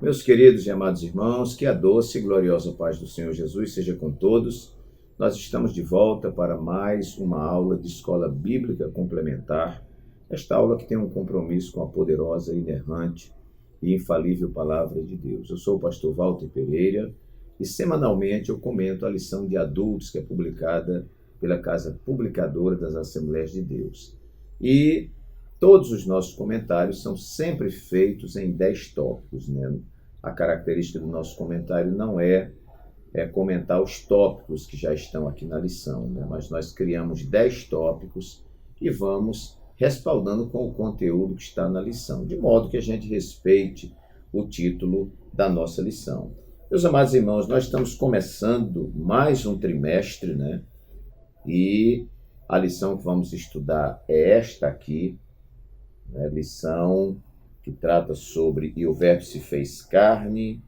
Meus queridos e amados irmãos, que a doce e gloriosa paz do Senhor Jesus seja com todos. Nós estamos de volta para mais uma aula de Escola Bíblica Complementar. Esta aula que tem um compromisso com a poderosa, inerrante e infalível Palavra de Deus. Eu sou o pastor Walter Pereira e semanalmente eu comento a lição de adultos que é publicada pela Casa Publicadora das Assembleias de Deus. E todos os nossos comentários são sempre feitos em 10 tópicos, né? A característica do nosso comentário não é comentar os tópicos que já estão aqui na lição, né? Mas nós criamos 10 tópicos e vamos respaldando com o conteúdo que está na lição, de modo que a gente respeite o título da nossa lição. Meus amados irmãos, nós estamos começando mais um trimestre, né? E a lição que vamos estudar é esta aqui, né? Lição que trata sobre "E o Verbo se fez carne",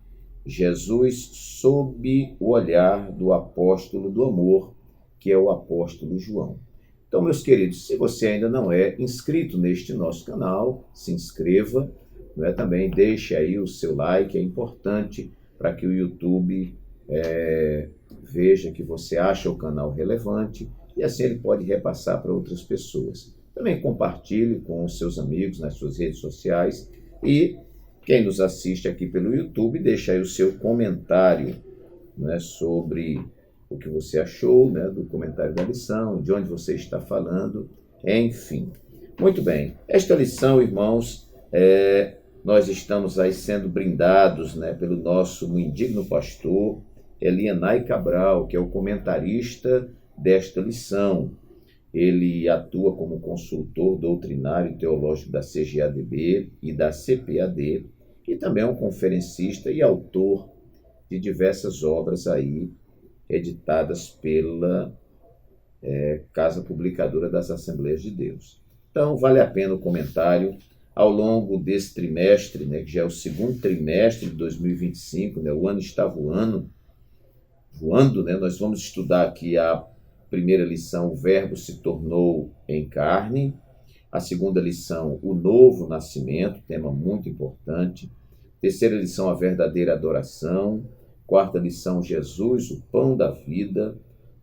Jesus sob o olhar do apóstolo do amor, que é o apóstolo João. Então, meus queridos, se você ainda não é inscrito neste nosso canal, se inscreva, né? Também deixe aí o seu like, é importante para que o YouTube veja que você acha o canal relevante e assim ele pode repassar para outras pessoas. Também compartilhe com os seus amigos nas suas redes sociais e quem nos assiste aqui pelo YouTube, deixa aí o seu comentário, né, sobre o que você achou, né, do comentário da lição, de onde você está falando, enfim. Muito bem, esta lição, irmãos, nós estamos aí sendo brindados, né, pelo nosso indigno pastor Elienay Cabral, que é o comentarista desta lição. Ele atua como consultor doutrinário e teológico da CGADB e da CPAD e também é um conferencista e autor de diversas obras aí editadas pela Casa Publicadora das Assembleias de Deus. Então, vale a pena o comentário ao longo desse trimestre, né, que já é o segundo trimestre de 2025, né, o ano está voando, né, nós vamos estudar aqui a primeira lição, o Verbo se tornou em carne. A segunda lição, o novo nascimento, tema muito importante. Terceira lição, a verdadeira adoração. Quarta lição, Jesus, o pão da vida.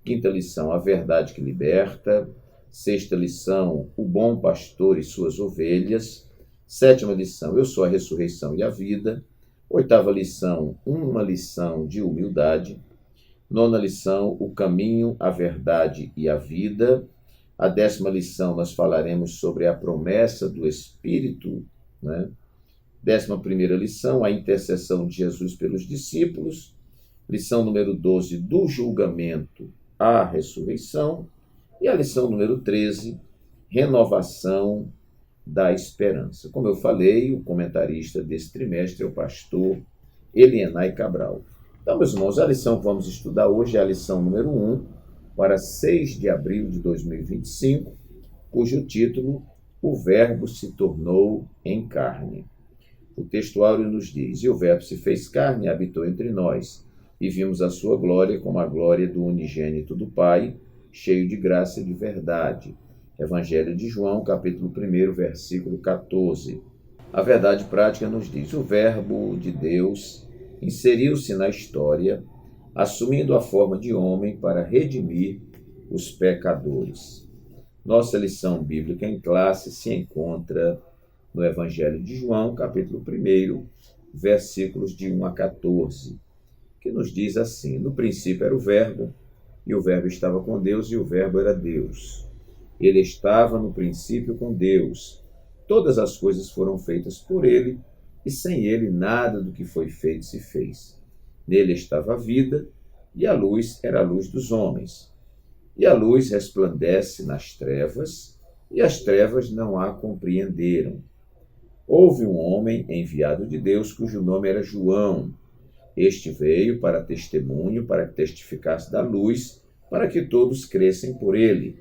Quinta lição, a verdade que liberta. Sexta lição, o bom pastor e suas ovelhas. Sétima lição, eu sou a ressurreição e a vida. Oitava lição, uma lição de humildade. Nona lição, o caminho, a verdade e a vida. A 10ª lição, nós falaremos sobre a promessa do Espírito, né? 11ª lição, a intercessão de Jesus pelos discípulos. Lição número 12, do julgamento à ressurreição. E a lição número 13, renovação da esperança. Como eu falei, o comentarista desse trimestre é o pastor Elienay Cabral. Então, meus irmãos, a lição que vamos estudar hoje é a lição número 1, para 6 de abril de 2025, cujo título, O Verbo se tornou em carne. O texto áureo nos diz: "E o Verbo se fez carne e habitou entre nós, e vimos a sua glória como a glória do unigênito do Pai, cheio de graça e de verdade." Evangelho de João, capítulo 1, versículo 14. A verdade prática nos diz: o Verbo de Deus inseriu-se na história, assumindo a forma de homem para redimir os pecadores. Nossa lição bíblica em classe se encontra no Evangelho de João, capítulo 1, versículos de 1 a 14, que nos diz assim: "No princípio era o Verbo, e o Verbo estava com Deus, e o Verbo era Deus. Ele estava no princípio com Deus. Todas as coisas foram feitas por ele, e sem ele nada do que foi feito se fez. Nele estava a vida, e a luz era a luz dos homens. E a luz resplandece nas trevas, e as trevas não a compreenderam. Houve um homem enviado de Deus, cujo nome era João. Este veio para testemunho, para que testificasse da luz, para que todos crescem por ele.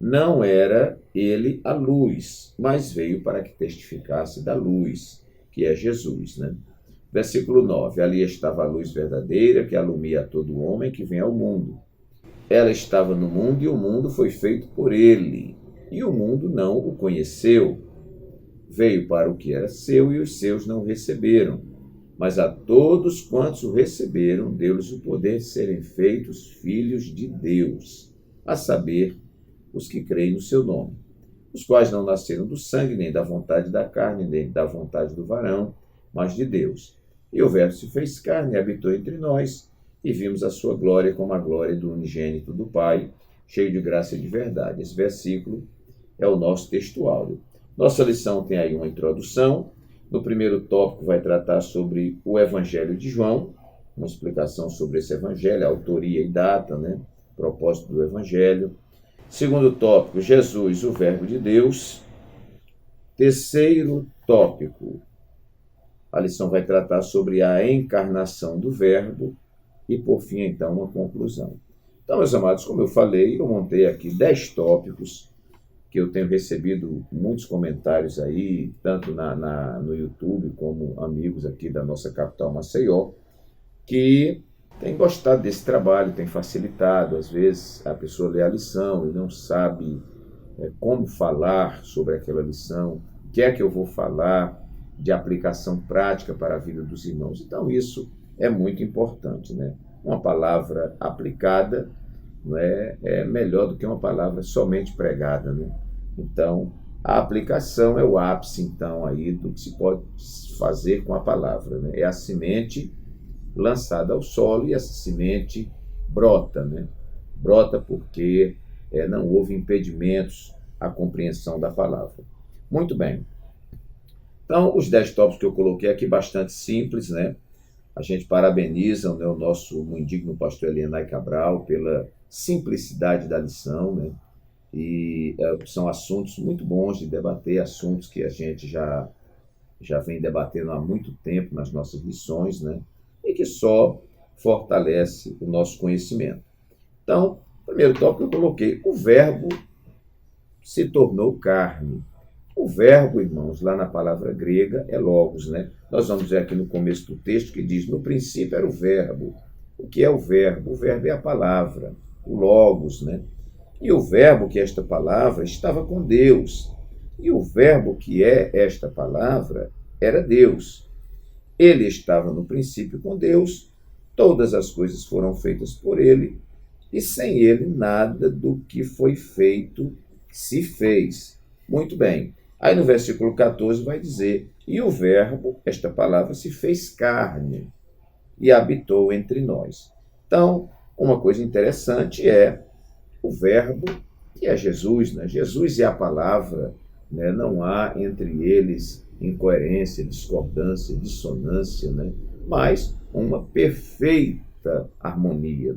Não era ele a luz, mas veio para que testificasse da luz, que é Jesus", né? Versículo 9. "Ali estava a luz verdadeira, que alumia a todo homem que vem ao mundo. Ela estava no mundo, e o mundo foi feito por ele, e o mundo não o conheceu. Veio para o que era seu, e os seus não o receberam. mas a todos quantos o receberam, deu-lhes o poder de serem feitos filhos de Deus, a saber, os que creem no seu nome, os quais não nasceram do sangue, nem da vontade da carne, nem da vontade do varão, mas de Deus. E o Verbo se fez carne e habitou entre nós, e vimos a sua glória como a glória do unigênito do Pai, cheio de graça e de verdade. Esse versículo é o nosso texto áureo. Nossa lição tem aí uma introdução. No primeiro tópico vai tratar sobre o Evangelho de João, uma explicação sobre esse Evangelho, a autoria e data, propósito do Evangelho. Segundo tópico, Jesus, o Verbo de Deus. Terceiro tópico, a lição vai tratar sobre a encarnação do Verbo e, por fim, então, uma conclusão. Então, meus amados, como eu falei, eu montei aqui 10 tópicos que eu tenho recebido muitos comentários aí, tanto no YouTube como amigos aqui da nossa capital Maceió, que têm gostado desse trabalho, tem facilitado. Às vezes a pessoa lê a lição e não sabe como falar sobre aquela lição, o que é que eu vou falar de aplicação prática para a vida dos irmãos. Então isso é muito importante, Uma palavra aplicada é melhor do que uma palavra somente pregada, Então, a aplicação é o ápice, então, aí do que se pode fazer com a palavra, É a semente lançada ao solo e essa semente brota, Brota porque não houve impedimentos à compreensão da palavra. Muito bem. Então, os 10 tópicos que eu coloquei aqui, bastante simples, A gente parabeniza o nosso indigno pastor Elienay Cabral pela simplicidade da lição, E são assuntos muito bons de debater, assuntos que a gente já vem debatendo há muito tempo nas nossas lições, E que só fortalece o nosso conhecimento. Então, primeiro tópico eu coloquei, o Verbo se tornou carne. O verbo, irmãos, lá na palavra grega é logos, Nós vamos ver aqui no começo do texto que diz, no princípio era o verbo. O que é o verbo? O verbo é a palavra, o logos, E o verbo, que é esta palavra, estava com Deus. E o verbo, que é esta palavra, era Deus. Ele estava no princípio com Deus, todas as coisas foram feitas por ele, e sem ele nada do que foi feito se fez. Muito bem. Aí no versículo 14 vai dizer, e o verbo, esta palavra, se fez carne e habitou entre nós. Então, uma coisa interessante é o verbo, que é Jesus, Jesus é a palavra, não há entre eles incoerência, discordância, dissonância, mas uma perfeita harmonia,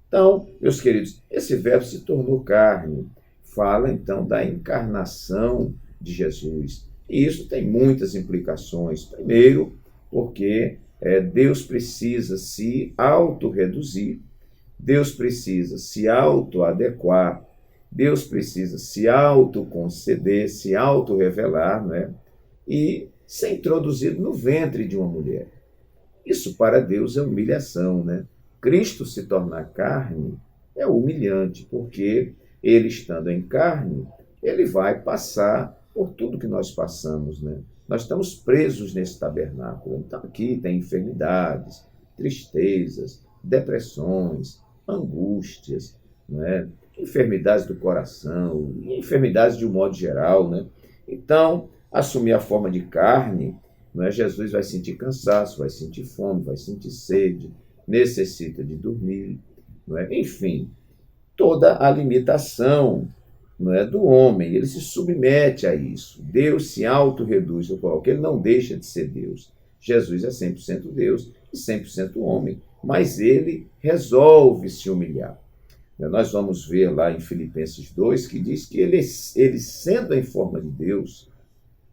Então, meus queridos, esse verbo se tornou carne, fala então da encarnação de Jesus. E isso tem muitas implicações. Primeiro, porque Deus precisa se autorreduzir, Deus precisa se autoadequar, Deus precisa se autoconceder, se autorrevelar, e ser introduzido no ventre de uma mulher. Isso para Deus é humilhação, Cristo se tornar carne é humilhante, porque ele estando em carne, ele vai passar por tudo que nós passamos, Nós estamos presos nesse tabernáculo. Então aqui tem enfermidades, tristezas, depressões, angústias, enfermidades do coração, enfermidades de um modo geral, Então, assumir a forma de carne, Jesus vai sentir cansaço, vai sentir fome, vai sentir sede, necessita de dormir, Enfim, toda a limitação do homem, ele se submete a isso. Deus se autorreduz, eu coloco, ele não deixa de ser Deus. Jesus é 100% Deus e 100% homem, mas ele resolve se humilhar. Nós vamos ver lá em Filipenses 2, que diz que ele sendo em forma de Deus,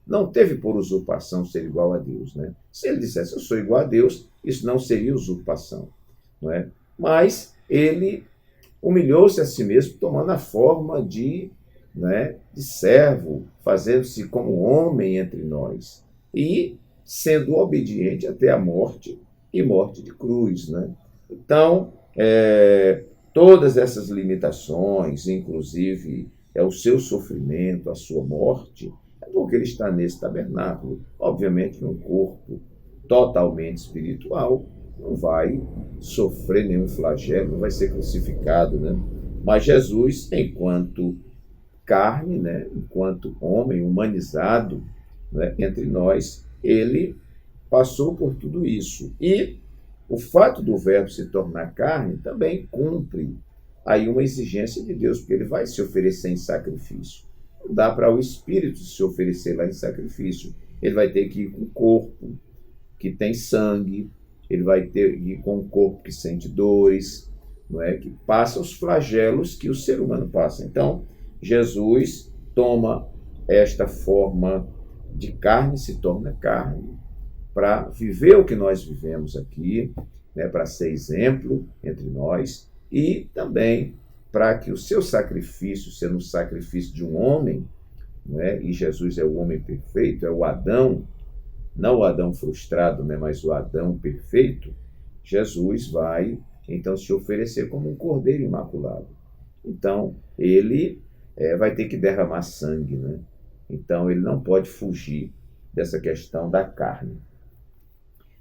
não teve por usurpação ser igual a Deus. Se ele dissesse, eu sou igual a Deus, isso não seria usurpação. Mas ele humilhou-se a si mesmo, tomando a forma de servo, fazendo-se como homem entre nós, e sendo obediente até a morte, e morte de cruz. Então, todas essas limitações, inclusive o seu sofrimento, a sua morte, é porque ele está nesse tabernáculo, obviamente num corpo totalmente espiritual, não vai sofrer nenhum flagelo, não vai ser crucificado, né? Mas Jesus, enquanto carne, né, enquanto homem humanizado, né, entre nós, ele passou por tudo isso. E o fato do Verbo se tornar carne também cumpre aí uma exigência de Deus, porque ele vai se oferecer em sacrifício. Não dá para o Espírito se oferecer lá em sacrifício. Ele vai ter que ir com o corpo que tem sangue, ele vai ter que ir com um corpo que sente dores, não é? Que passa os flagelos que o ser humano passa. Então, Jesus toma esta forma de carne, se torna carne, para viver o que nós vivemos aqui, né? Para ser exemplo entre nós e também para que o seu sacrifício, sendo o sacrifício de um homem, né? E Jesus é o homem perfeito, é o Adão, não o Adão frustrado, né, mas o Adão perfeito, Jesus vai então se oferecer como um cordeiro imaculado. Então, ele vai ter que derramar sangue, né? Então, ele não pode fugir dessa questão da carne.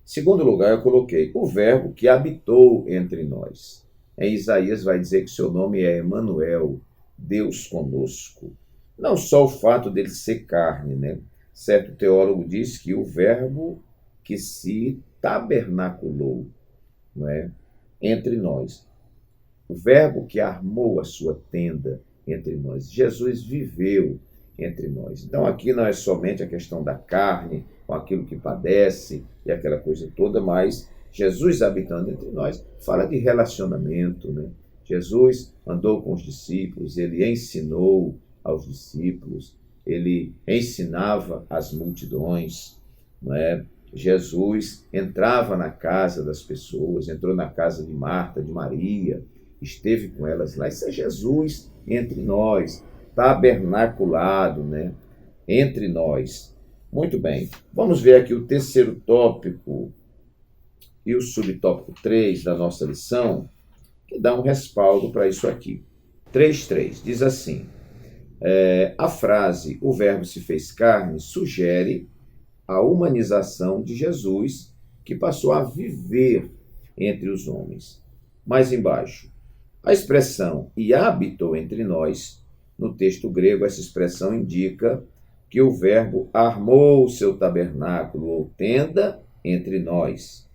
Segundo lugar, eu coloquei o verbo que habitou entre nós. Em Isaías vai dizer que seu nome é Emanuel, Deus conosco. Não só o fato dele ser carne, né? Certo teólogo diz que o verbo que se tabernaculou, não é, entre nós, o verbo que armou a sua tenda entre nós, Jesus viveu entre nós. Então aqui não é somente a questão da carne, com aquilo que padece e aquela coisa toda, mas Jesus habitando entre nós fala de relacionamento, né? Jesus andou com os discípulos, ele ensinou aos discípulos, ele ensinava as multidões, não é? Jesus entrava na casa das pessoas, entrou na casa de Marta, de Maria, esteve com elas lá. Isso é Jesus entre nós, tabernaculado, né? Entre nós. Muito bem, vamos ver aqui o terceiro tópico e o subtópico 3 da nossa lição, que dá um respaldo para isso aqui. 3.3 diz assim: a frase "o verbo se fez carne" sugere a humanização de Jesus, que passou a viver entre os homens. Mais embaixo, a expressão "e habitou entre nós", no texto grego, essa expressão indica que o verbo armou o seu tabernáculo ou tenda entre nós.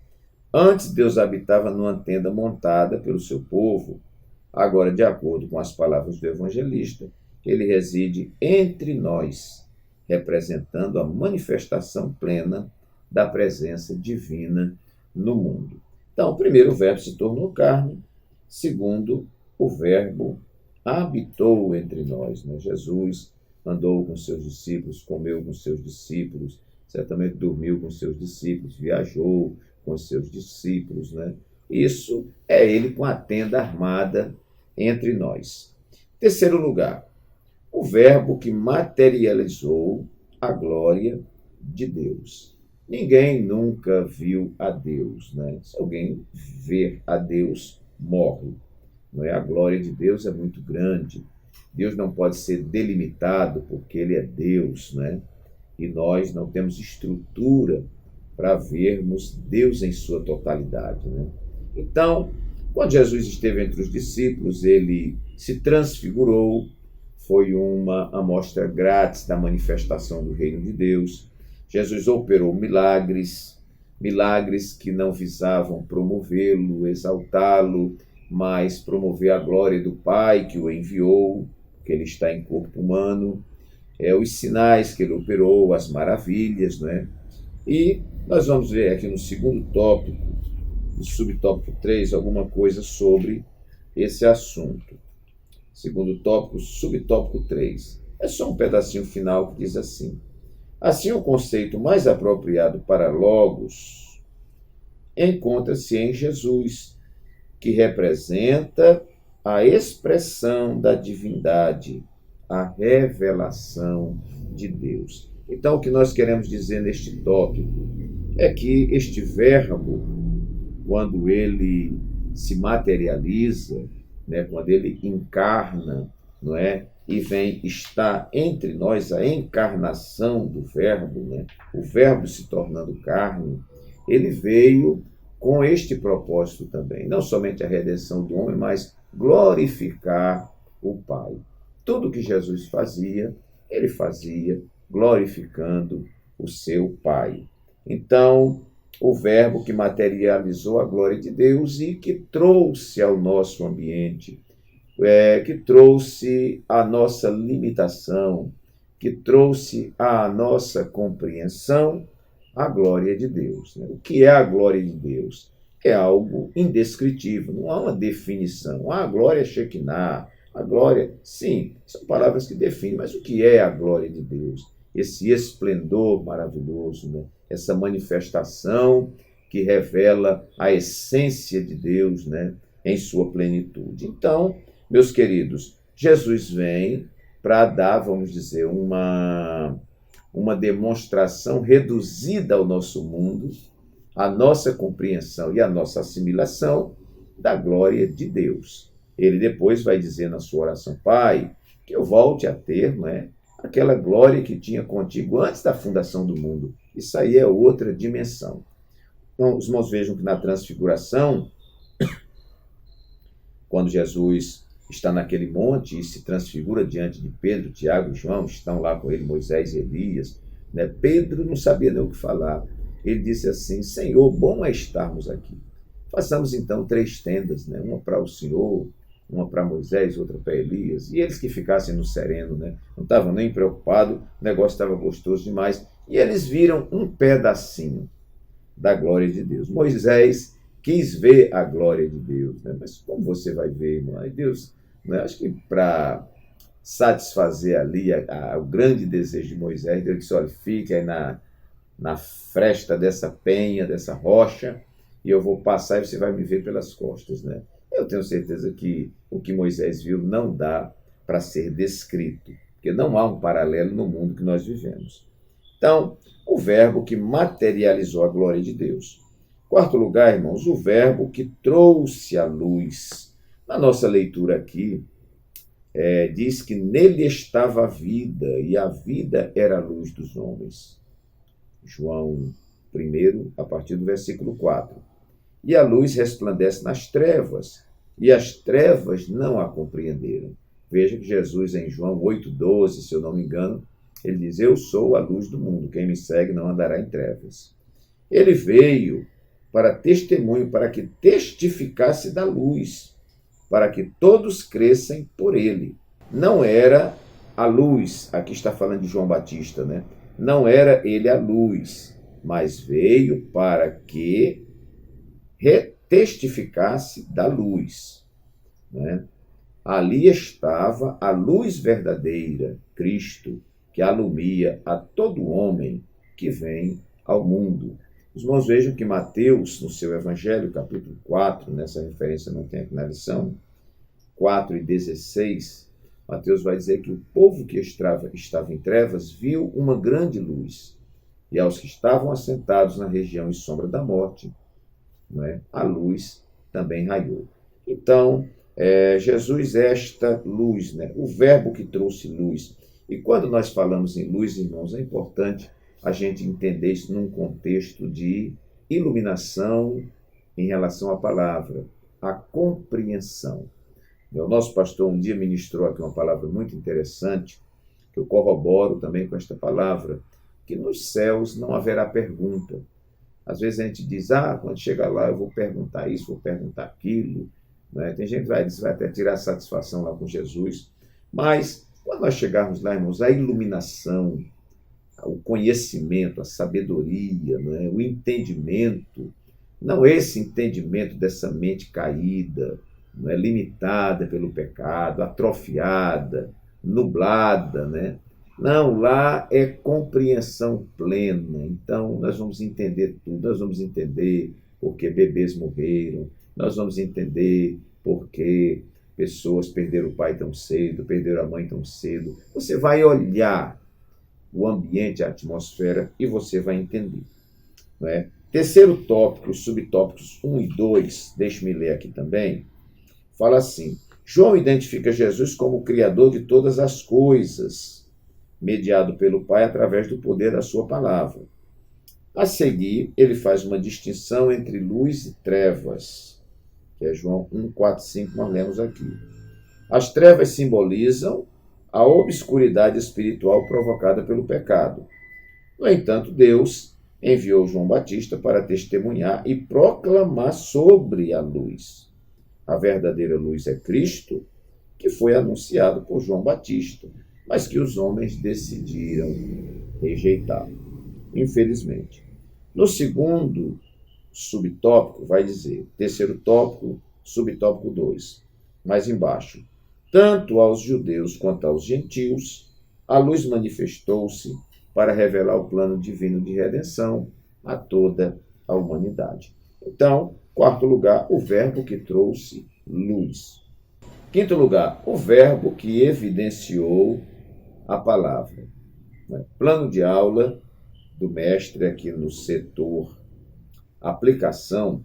Antes, Deus habitava numa tenda montada pelo seu povo. Agora, de acordo com as palavras do evangelista, ele reside entre nós, representando a manifestação plena da presença divina no mundo. Então, primeiro, o verbo se tornou carne. Segundo, o verbo habitou entre nós, né? Jesus andou com seus discípulos, comeu com seus discípulos, certamente dormiu com seus discípulos, viajou com seus discípulos, né? Isso é ele com a tenda armada entre nós. Terceiro lugar, o verbo que materializou a glória de Deus. Ninguém nunca viu a Deus, né? Se alguém ver a Deus, morre. Não é? A glória de Deus é muito grande. Deus não pode ser delimitado porque ele é Deus, né? E nós não temos estrutura para vermos Deus em sua totalidade, né? Então, quando Jesus esteve entre os discípulos, ele se transfigurou, foi uma amostra grátis da manifestação do reino de Deus. Jesus operou milagres que não visavam promovê-lo, exaltá-lo, mas promover a glória do Pai que o enviou, que ele está em corpo humano, os sinais que ele operou, as maravilhas, não é? E nós vamos ver aqui no segundo tópico, no subtópico 3, alguma coisa sobre esse assunto. Segundo tópico, subtópico 3. É só um pedacinho final que diz assim: assim, o conceito mais apropriado para logos encontra-se em Jesus, que representa a expressão da divindade, a revelação de Deus. Então, o que nós queremos dizer neste tópico é que este verbo, quando ele se materializa, né, quando ele encarna, não é, e vem estar entre nós, a encarnação do verbo, né, o verbo se tornando carne, ele veio com este propósito também, não somente a redenção do homem, mas glorificar o Pai. Tudo que Jesus fazia, ele fazia glorificando o seu Pai. Então, o Verbo que materializou a glória de Deus e que trouxe ao nosso ambiente, que trouxe a nossa limitação, que trouxe à nossa compreensão a glória de Deus. O que é a glória de Deus? É algo indescritível, não há uma definição. A glória é Shekinah, a glória, sim, são palavras que definem, mas o que é a glória de Deus? Esse esplendor maravilhoso, né? Essa manifestação que revela a essência de Deus, né? Em sua plenitude. Então, meus queridos, Jesus vem para dar, vamos dizer, uma demonstração reduzida ao nosso mundo, a nossa compreensão e a nossa assimilação da glória de Deus. Ele depois vai dizer na sua oração: Pai, que eu volte a ter, aquela glória que tinha contigo antes da fundação do mundo. Isso aí é outra dimensão. Então, os irmãos vejam que na transfiguração, quando Jesus está naquele monte e se transfigura diante de Pedro, Tiago e João, estão lá com ele Moisés e Elias, Pedro não sabia nem o que falar. Ele disse assim: Senhor, bom é estarmos aqui. Façamos então 3 tendas, uma para o Senhor, uma para Moisés, outra para Elias, e eles que ficassem no sereno, não estavam nem preocupados, o negócio estava gostoso demais, e eles viram um pedacinho da glória de Deus. Moisés quis ver a glória de Deus, mas como você vai ver, irmão? Aí Deus, acho que para satisfazer ali o grande desejo de Moisés, Deus disse: olha, fique aí na fresta dessa penha, dessa rocha, e eu vou passar e você vai me ver pelas costas, Eu tenho certeza que o que Moisés viu não dá para ser descrito, porque não há um paralelo no mundo que nós vivemos. Então, o Verbo que materializou a glória de Deus. 4º lugar, irmãos, o Verbo que trouxe a luz. Na nossa leitura aqui, diz que nele estava a vida, e a vida era a luz dos homens. João 1, a partir do versículo 4. E a luz resplandece nas trevas, e as trevas não a compreenderam. Veja que Jesus, em João 8,12, se eu não me engano, ele diz: eu sou a luz do mundo, quem me segue não andará em trevas. Ele veio para testemunho, para que testificasse da luz, para que todos crescem por ele. Não era a luz, aqui está falando de João Batista, Não era ele a luz, mas veio para que testificasse da luz. Ali estava a luz verdadeira, Cristo, que alumia a todo homem que vem ao mundo. Os irmãos vejam que Mateus, no seu Evangelho, capítulo 4, nessa referência não tem aqui na lição, 4:16, Mateus vai dizer que o povo que estava em trevas viu uma grande luz, e aos que estavam assentados na região e sombra da morte, a luz também raiou. Então, Jesus é esta luz, o Verbo que trouxe luz. E quando nós falamos em luz, irmãos, é importante a gente entender isso num contexto de iluminação em relação à palavra, a compreensão. O nosso pastor um dia ministrou aqui uma palavra muito interessante, que eu corroboro também com esta palavra, que nos céus não haverá pergunta. Às vezes a gente diz: quando chegar lá eu vou perguntar isso, vou perguntar aquilo. Tem gente que vai até tirar satisfação lá com Jesus. Mas, quando nós chegarmos lá, irmãos, a iluminação, o conhecimento, a sabedoria, o entendimento, não esse entendimento dessa mente caída, limitada pelo pecado, atrofiada, nublada, Não, lá é compreensão plena. Então, nós vamos entender tudo. Nós vamos entender por que bebês morreram. Nós vamos entender por que pessoas perderam o pai tão cedo, perderam a mãe tão cedo. Você vai olhar o ambiente, a atmosfera, e você vai entender. Terceiro tópico, os subtópicos 1 e 2, deixe-me ler aqui também, fala assim: João identifica Jesus como o Criador de todas as coisas, mediado pelo Pai através do poder da sua palavra. A seguir, ele faz uma distinção entre luz e trevas, que é João 1, 4, 5, nós lemos aqui. As trevas simbolizam a obscuridade espiritual provocada pelo pecado. No entanto, Deus enviou João Batista para testemunhar e proclamar sobre a luz. A verdadeira luz é Cristo, que foi anunciado por João Batista, mas que os homens decidiram rejeitar, infelizmente. No segundo subtópico, vai dizer, terceiro tópico, subtópico 2, mais embaixo. Tanto aos judeus quanto aos gentios, a luz manifestou-se para revelar o plano divino de redenção a toda a humanidade. Então, quarto lugar, o verbo que trouxe luz. Quinto lugar, o verbo que evidenciou a palavra. Plano de aula do mestre aqui no setor aplicação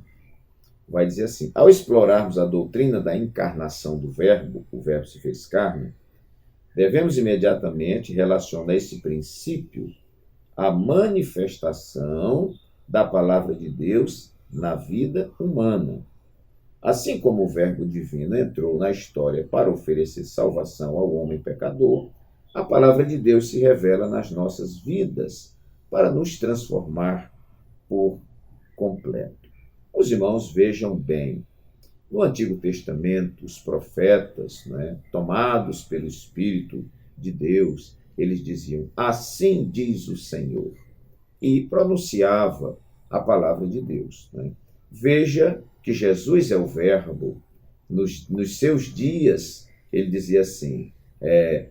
vai dizer assim: ao explorarmos a doutrina da encarnação do verbo, o verbo se fez carne, devemos imediatamente relacionar esse princípio à manifestação da palavra de Deus na vida humana. Assim como o verbo divino entrou na história para oferecer salvação ao homem pecador, a palavra de Deus se revela nas nossas vidas para nos transformar por completo. Os irmãos vejam bem, no Antigo Testamento, os profetas, tomados pelo Espírito de Deus, eles diziam, assim diz o Senhor, e pronunciava a palavra de Deus. Veja que Jesus é o verbo. Nos seus dias, ele dizia assim,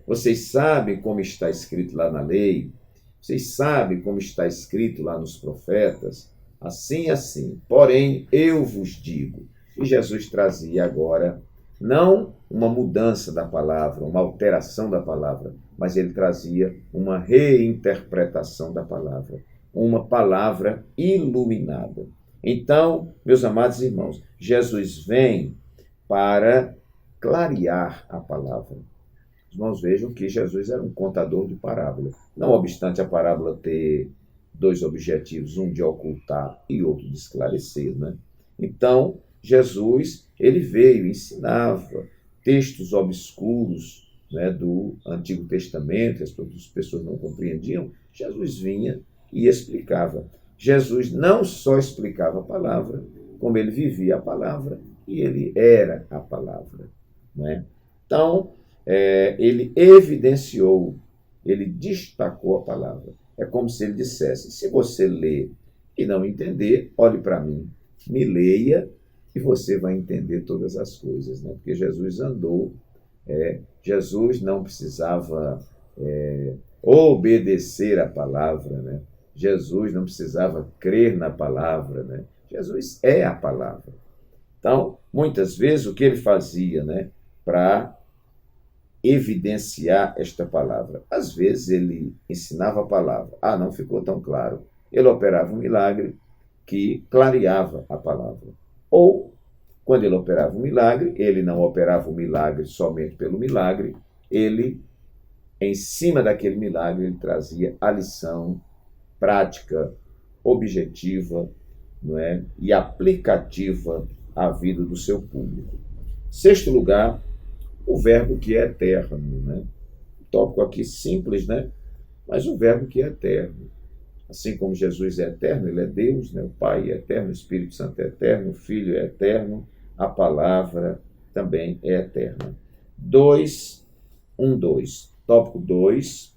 vocês sabem como está escrito lá na lei, vocês sabem como está escrito lá nos profetas, assim, assim, porém eu vos digo. E Jesus trazia agora, não uma mudança da palavra, uma alteração da palavra, mas ele trazia uma reinterpretação da palavra, uma palavra iluminada. Então, meus amados irmãos, Jesus vem para clarear a palavra. Os irmãos vejam que Jesus era um contador de parábola. Não obstante a parábola ter dois objetivos, um de ocultar e outro de esclarecer, Então, Jesus, ele veio e ensinava textos obscuros do Antigo Testamento, as pessoas não compreendiam. Jesus vinha e explicava. Jesus não só explicava a palavra, como ele vivia a palavra e ele era a palavra. Então, ele evidenciou, ele destacou a palavra. É como se ele dissesse, se você ler e não entender, olhe para mim, me leia e você vai entender todas as coisas. Porque Jesus andou, Jesus não precisava obedecer a palavra, Jesus não precisava crer na palavra, Jesus é a palavra. Então, muitas vezes, o que ele fazia para evidenciar esta palavra? Às vezes ele ensinava a palavra. Não ficou tão claro. Ele operava um milagre que clareava a palavra. Ou, quando ele operava um milagre, ele não operava o milagre somente pelo milagre, ele, em cima daquele milagre, ele trazia a lição prática, objetiva, e aplicativa à vida do seu público. Sexto lugar, o verbo que é eterno. Tópico aqui simples, mas o verbo que é eterno. Assim como Jesus é eterno, ele é Deus, o Pai é eterno, o Espírito Santo é eterno, o Filho é eterno, a palavra também é eterna. 2. Tópico 2,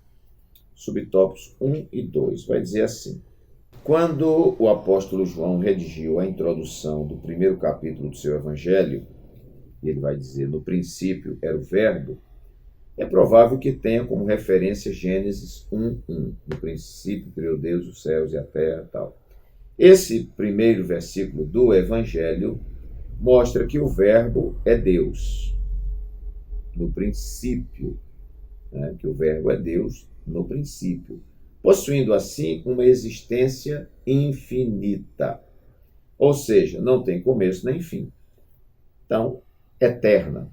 subtópicos 1 e 2. Vai dizer assim: quando o apóstolo João redigiu a introdução do primeiro capítulo do seu evangelho, ele vai dizer, no princípio era o verbo, é provável que tenha como referência Gênesis 1:1. No princípio criou Deus os céus e a terra e tal. Esse primeiro versículo do evangelho mostra que o verbo é Deus. No princípio, que o verbo é Deus no princípio, possuindo assim uma existência infinita. Ou seja, não tem começo nem fim. Então, eterna,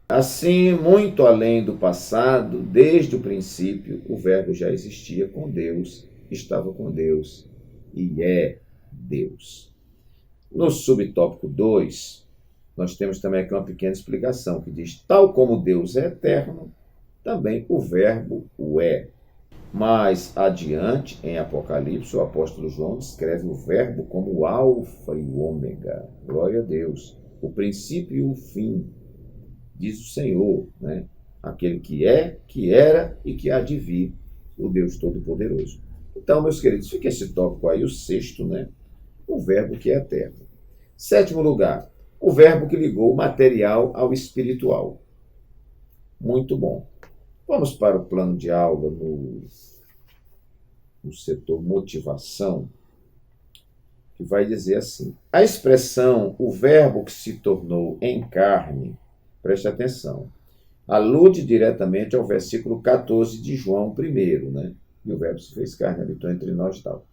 Assim, muito além do passado, desde o princípio, o verbo já existia com Deus, estava com Deus e é Deus. No subtópico 2, nós temos também aqui uma pequena explicação que diz: tal como Deus é eterno, também o Verbo o é. Mais adiante, em Apocalipse, o apóstolo João descreve o Verbo como o Alfa e o Ômega. Glória a Deus. O princípio e o fim, diz o Senhor, né? Aquele que é, que era e que há de vir, o Deus Todo-Poderoso. Então, meus queridos, fica esse tópico aí, o sexto, né? O Verbo que é eterno. Sétimo lugar, o Verbo que ligou o material ao espiritual. Muito bom. Vamos para o plano de aula no setor motivação, que vai dizer assim: a expressão o Verbo que se tornou em carne, preste atenção, alude diretamente ao versículo 14 de João 1, né? E o Verbo se fez carne, habitou entre nós e tal.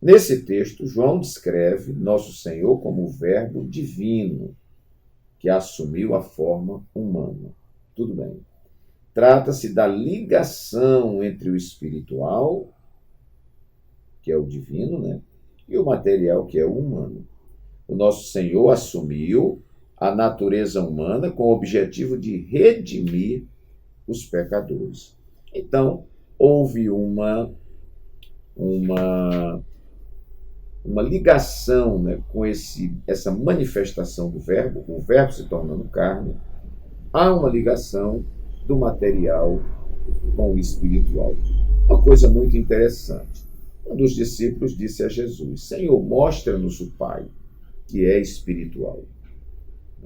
Nesse texto, João descreve nosso Senhor como o Verbo divino, que assumiu a forma humana. Tudo bem. Trata-se da ligação entre o espiritual, que é o divino, né? E o material, que é o humano. O nosso Senhor assumiu a natureza humana com o objetivo de redimir os pecadores. Então, houve uma ligação, né, com essa manifestação do Verbo, o Verbo se tornando carne, há uma ligação do material com o espiritual. Uma coisa muito interessante. Um dos discípulos disse a Jesus: Senhor, mostra-nos o Pai, que é espiritual.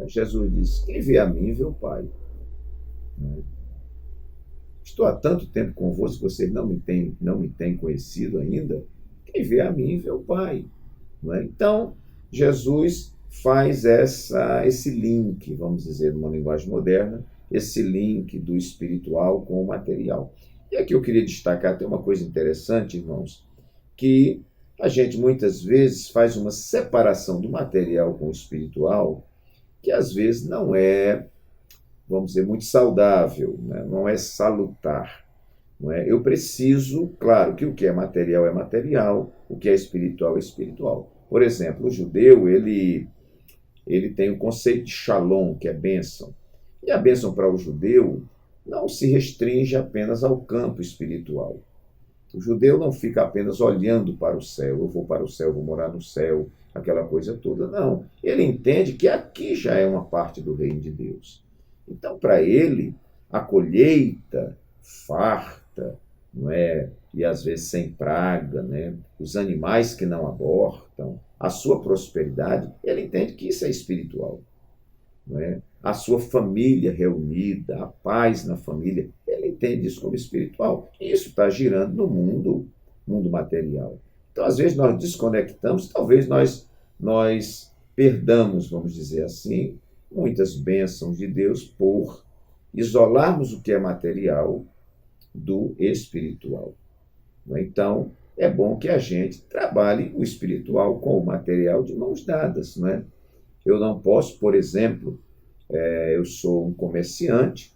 Jesus disse: quem vê a mim, vê o Pai. Estou há tanto tempo convosco, vocês não me têm conhecido ainda. Quem vê a mim, vê o Pai. Então, Jesus faz esse link, vamos dizer, numa linguagem moderna, esse link do espiritual com o material. E aqui eu queria destacar, tem uma coisa interessante, irmãos, que a gente muitas vezes faz uma separação do material com o espiritual, que às vezes não é, vamos dizer, muito saudável, né? Não é salutar. Não é? Eu preciso, claro, que o que é material, o que é espiritual é espiritual. Por exemplo, o judeu, ele tem o conceito de shalom, que é bênção. E a bênção para o judeu não se restringe apenas ao campo espiritual. O judeu não fica apenas olhando para o céu, eu vou para o céu, vou morar no céu, aquela coisa toda. Não, ele entende que aqui já é uma parte do reino de Deus. Então, para ele, a colheita farta, não é? E às vezes sem praga, né? Os animais que não abortam, a sua prosperidade, ele entende que isso é espiritual. Não é? A sua família reunida, a paz na família, ele entende isso como espiritual. E isso está girando no mundo material. Então, às vezes, nós desconectamos, talvez nós perdamos, vamos dizer assim, muitas bênçãos de Deus por isolarmos o que é material do espiritual. Então, é bom que a gente trabalhe o espiritual com o material de mãos dadas. Não é? Eu não posso, por exemplo, eu sou um comerciante,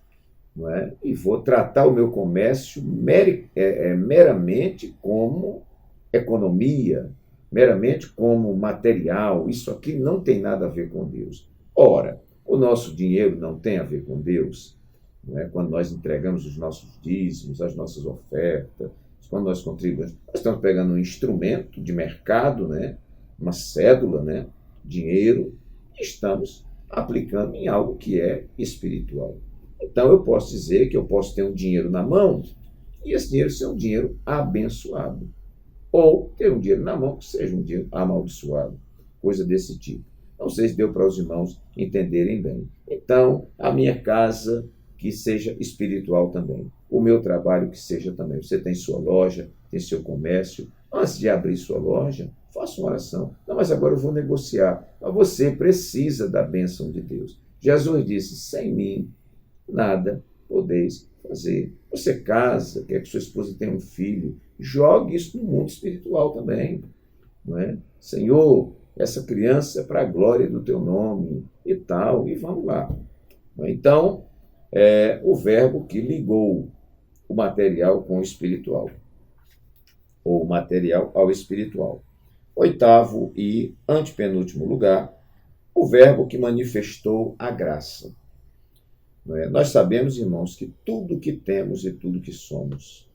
não é? E vou tratar o meu comércio meramente como economia, meramente como material. Isso aqui não tem nada a ver com Deus. Ora, o nosso dinheiro não tem a ver com Deus. Não é? Quando nós entregamos os nossos dízimos, as nossas ofertas, quando nós contribuímos, nós estamos pegando um instrumento de mercado, né? Uma cédula, né? Dinheiro, e estamos aplicando em algo que é espiritual. Então, eu posso dizer que eu posso ter um dinheiro na mão e esse dinheiro ser um dinheiro abençoado. Ou ter um dinheiro na mão que seja um dinheiro amaldiçoado. Coisa desse tipo. Não sei se deu para os irmãos entenderem bem. Então, a minha casa que seja espiritual também. O meu trabalho que seja também. Você tem sua loja, tem seu comércio. Antes de abrir sua loja, faça uma oração. Não, mas agora eu vou negociar. Mas você precisa da bênção de Deus. Jesus disse: sem mim, nada podeis fazer. Você casa, quer que sua esposa tenha um filho, jogue isso no mundo espiritual também. Não é? Senhor, essa criança é para a glória do teu nome e tal, e vamos lá. Então, é o verbo que ligou o material com o espiritual, ou o material ao espiritual. Oitavo e antepenúltimo lugar, o Verbo que manifestou a graça. Não é? Nós sabemos, irmãos, que tudo que temos e tudo que somos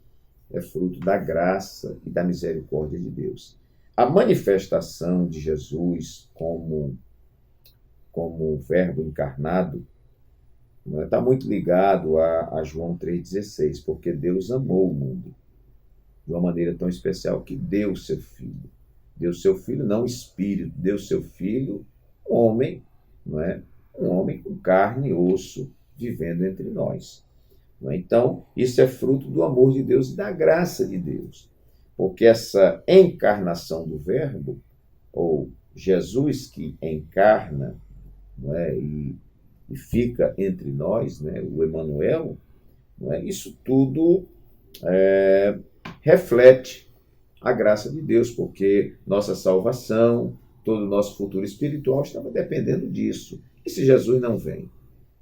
é fruto da graça e da misericórdia de Deus. A manifestação de Jesus como Verbo encarnado está muito ligado a João 3,16, porque Deus amou o mundo de uma maneira tão especial que deu seu Filho. Deu seu Filho, não Espírito, deu seu Filho, um homem, não é? Um homem com carne e osso, vivendo entre nós. Não é? Então, isso é fruto do amor de Deus e da graça de Deus. Porque essa encarnação do Verbo, ou Jesus que encarna, não é? E fica entre nós, né? O Emanuel, não é? Isso tudo reflete a graça de Deus, porque nossa salvação, todo o nosso futuro espiritual estava dependendo disso. E se Jesus não vem?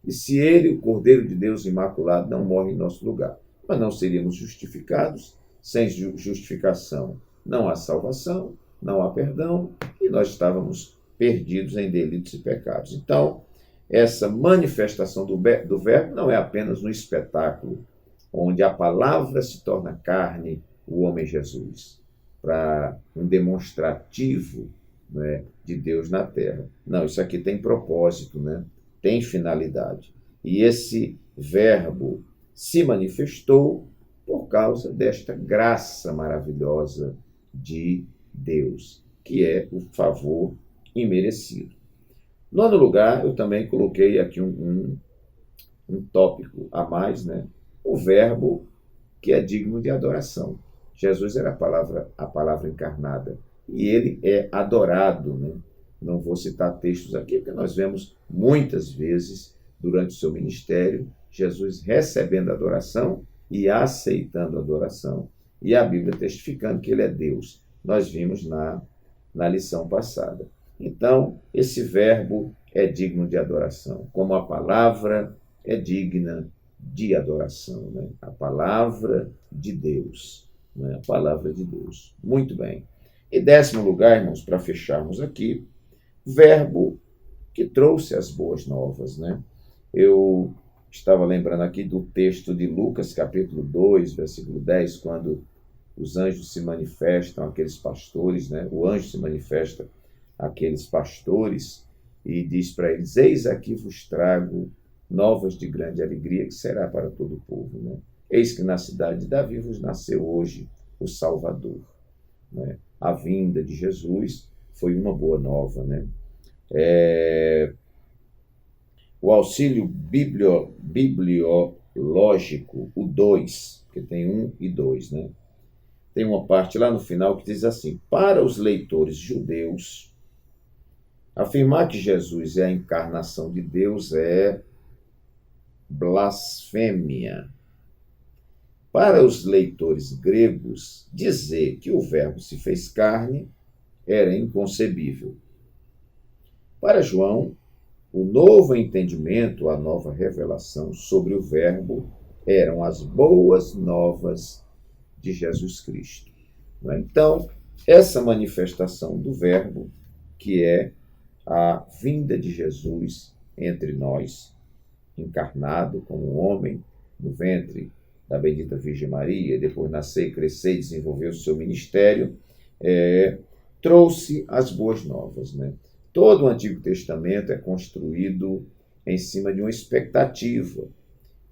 E se ele, o Cordeiro de Deus imaculado, não morre em nosso lugar? Nós não seríamos justificados. Sem justificação não há salvação, não há perdão, e nós estávamos perdidos em delitos e pecados. Então, essa manifestação do Verbo não é apenas um espetáculo onde a palavra se torna carne, o homem Jesus, para um demonstrativo, né, de Deus na terra. Não, isso aqui tem propósito, né? Tem finalidade. E esse Verbo se manifestou por causa desta graça maravilhosa de Deus, que é o favor imerecido. Nono lugar, eu também coloquei aqui um tópico a mais, né? O Verbo que é digno de adoração. Jesus era a palavra encarnada, e ele é adorado, né? Não vou citar textos aqui, porque nós vemos muitas vezes, durante o seu ministério, Jesus recebendo adoração e aceitando adoração, e a Bíblia testificando que ele é Deus. Nós vimos na lição passada. Então, esse Verbo é digno de adoração, como a palavra é digna de adoração, né? A palavra de Deus, né? A palavra de Deus. Muito bem. E 10º lugar, irmãos, para fecharmos aqui, Verbo que trouxe as boas novas, né? Eu estava lembrando aqui do texto de Lucas, capítulo 2, versículo 10, quando os anjos se manifestam àqueles pastores, né? O anjo se manifesta àqueles pastores e diz para eles: eis aqui vos trago novas de grande alegria, que será para todo o povo, né? Eis que na cidade de Davi vos nasceu hoje o Salvador, né? A vinda de Jesus foi uma boa nova, né? O auxílio bibliológico, o 2, que tem 1 e 2, né? Tem uma parte lá no final que diz assim: para os leitores judeus, afirmar que Jesus é a encarnação de Deus é blasfêmia. Para os leitores gregos, dizer que o Verbo se fez carne era inconcebível. Para João, o novo entendimento, a nova revelação sobre o Verbo eram as boas novas de Jesus Cristo. Então, essa manifestação do Verbo, que é a vinda de Jesus entre nós, encarnado como homem no ventre da bendita Virgem Maria, depois nascer, crescer e desenvolver o seu ministério, trouxe as boas novas, né? Todo o Antigo Testamento é construído em cima de uma expectativa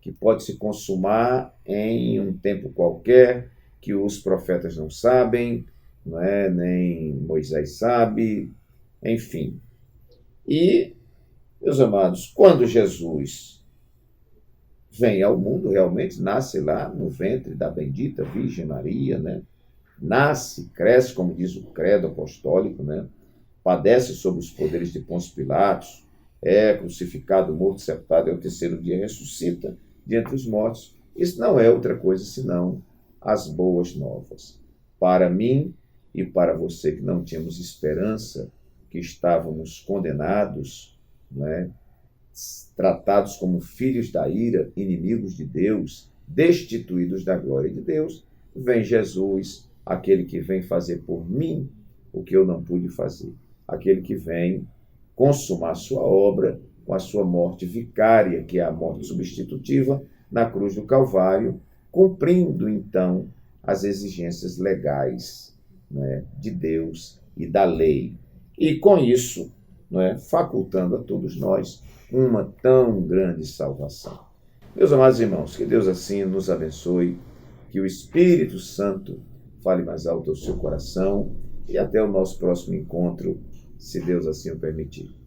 que pode se consumar em um tempo qualquer, que os profetas não sabem, não é? Nem Moisés sabe, enfim. E, meus amados, quando Jesus vem ao mundo, realmente nasce lá no ventre da bendita Virgem Maria, né? Nasce, cresce, como diz o credo apostólico, né? Padece sob os poderes de Pôncio Pilatos, é crucificado, morto, sepultado, e ao terceiro dia ressuscita de entre os mortos. Isso não é outra coisa senão as boas novas. Para mim e para você que não tínhamos esperança, que estávamos condenados, né? Tratados como filhos da ira, inimigos de Deus, destituídos da glória de Deus, vem Jesus, aquele que vem fazer por mim o que eu não pude fazer. Aquele que vem consumar sua obra com a sua morte vicária, que é a morte substitutiva, na cruz do Calvário, cumprindo, então, as exigências legais, né, de Deus e da lei. E, com isso, facultando a todos nós uma tão grande salvação. Meus amados irmãos, que Deus assim nos abençoe, que o Espírito Santo fale mais alto ao seu coração e até o nosso próximo encontro, se Deus assim o permitir.